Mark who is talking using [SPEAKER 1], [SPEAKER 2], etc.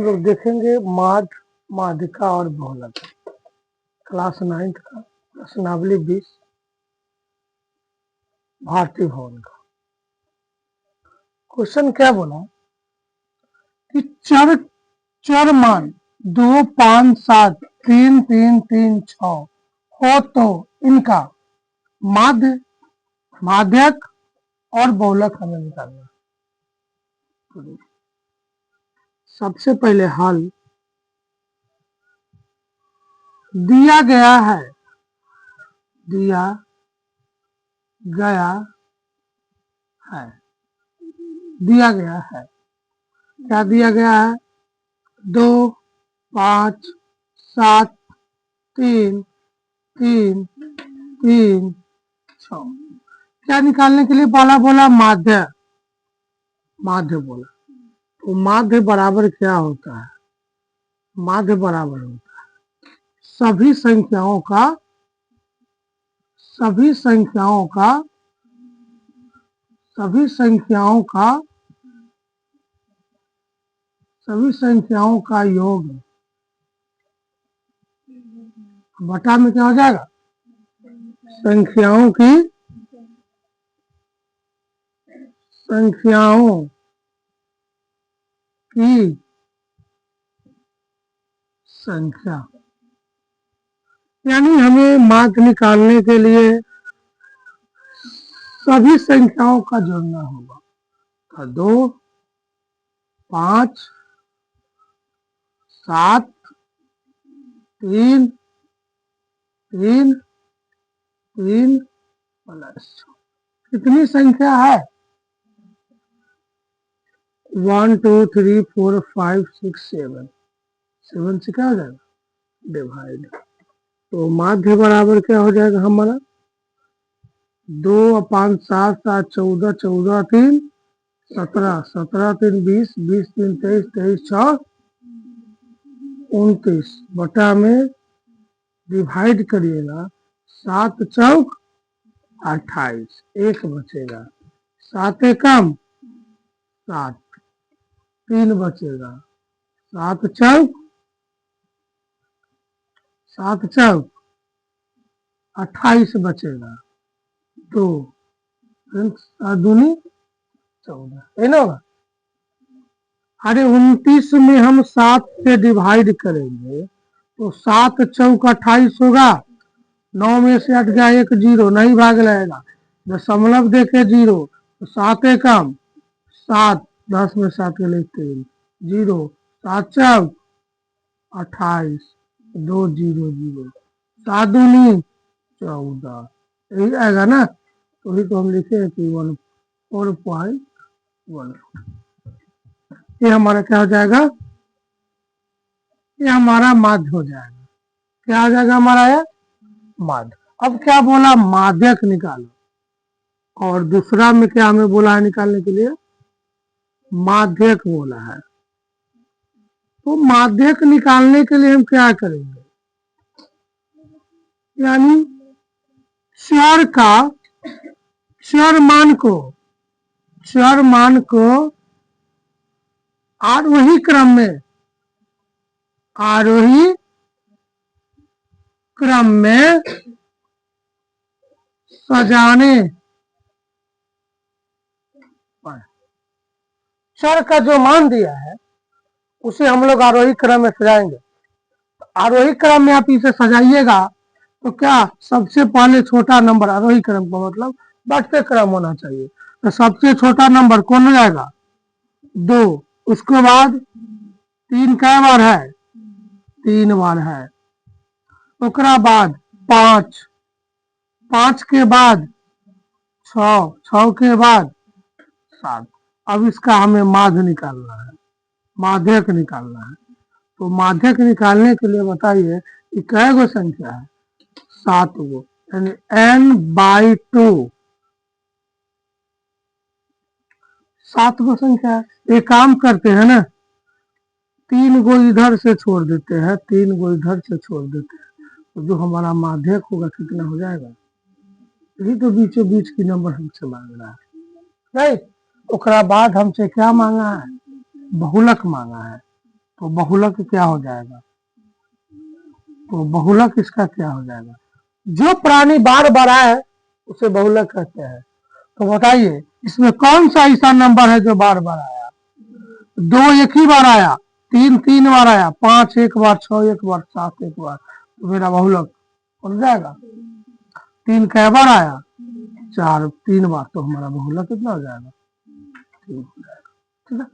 [SPEAKER 1] हम लोग देखेंगे माध, माध्यिका और बहुलक, क्लास 9 का प्रश्नावली 20 भारतीय भवन का। क्वेश्चन क्या बोला कि चर चर मान 2, 5, 7, 3, 3, 3, 6 हो तो इनका माध्य, माध्यक और बहुलक हमें निकालना। सबसे पहले हल दिया गया है, दिया गया है, दिया गया है, क्या दिया गया है? 2, 5, 7, 3, 3, 3, 6। क्या निकालने के लिए बोला? माध्य, माध्य बोला। तो माध्य बराबर क्या होता है? माध्य बराबर होता है सभी संख्याओं का, सभी संख्याओं का, सभी संख्याओं का, सभी संख्याओं का योग बटा में क्या हो जाएगा? संख्याओं की, संख्याओं की संख्या। यानी हमें माध्य निकालने के लिए सभी संख्याओं का जोड़ना होगा। 2, 5, 7, 3, 3, 3 प्लस कितनी संख्या है? 1, 2, 3, 4, 5, 6, 7। 7 से क्या हो जाएगा? डिवाइड। तो माध्य बराबर क्या हो जाएगा हमारा? 2, 5, 7, 7, 14, 14, 3, 17, 17, 3, 20, 20, 3, 23, 23, 6, 29 बटा में डिवाइड करिएगा। 7 चौक 28, 1 बचेगा। 7 एकम 7, 3 बचेगा। 7 चौक 28 बचेगा। 2 दूनी 14, है ना? अरे 29 में हम 7 से डिवाइड करेंगे तो 7 चौक 28 होगा। 9 में से 8 गया 1, 0 नहीं भाग लगेगा। दशमलव देके 0 तो 7 एकम 7, 10 में 7 के लिए 3, 0, 7 चौक 28, 2 0 0, 7 दूनी 14, यही आएगा ना? तो ही तो हम लिखे हैं कि 4.1। ये हमारा क्या हो जाएगा? ये हमारा माध्य हो जाएगा। क्या हो जाएगा हमारा? ये माध्य। अब क्या बोला? माध्यक निकालो। और दूसरा में क्या हमें बोला है निकालने के लिए? माध्यक बोला है। तो माध्यक निकालने के लिए हम क्या करेंगे? यानी चर का, चर मान को, चर मान को आरोही क्रम में, आरोही क्रम में सजाने पर, चर का जो मान दिया है उसे हम लोग आरोही क्रम में सजाएंगे। आरोही क्रम में आप इसे सजाइएगा तो क्या सबसे पहले छोटा नंबर आरोही क्रम का मतलब बढ़ते क्रम होना चाहिए। तो सबसे छोटा नंबर कौन हो जाएगा? 2। उसके बाद 3 कै बार है? 3 बार है। उसके बाद 5, 5 के बाद 6, 6 के बाद 7। अब इसका हमें माध्य निकालना है, माध्यक निकालना है। तो माध्यक निकालने के लिए बताइए कि कै गो संख्या है? 7 गो, यानी n/2 7 गो संख्या है। एक काम करते हैं ना, 3 गो इधर से छोड़ देते हैं, 3 गो इधर से छोड़ देते हैं, तो जो हमारा माध्यक होगा कितना हो जाएगा? यही तो बीचों बीच की नंबर हमसे मांग रहा है, नहीं? उसके बाद हमसे क्या मांगा है? बहुलक मांगा है। तो बहुलक क्या हो जाएगा? तो बहुलक इसका क्या हो जाएगा? जो प्राणी बार बार आए उसे बहुलक कहते हैं। तो बताइए इसमें कौन सा ऐसा नंबर है जो बार बार आया? 2 एक ही बार आया, 3 3 बार आया, 5 एक बार, 6 एक बार, 7 एक बार, तो मेरा बहुलक बन जाएगा। 3 कै बार आया? 4 3 बार, तो हमारा बहुलक कितना हो जाएगा? 3 हो जाएगा। ठीक है।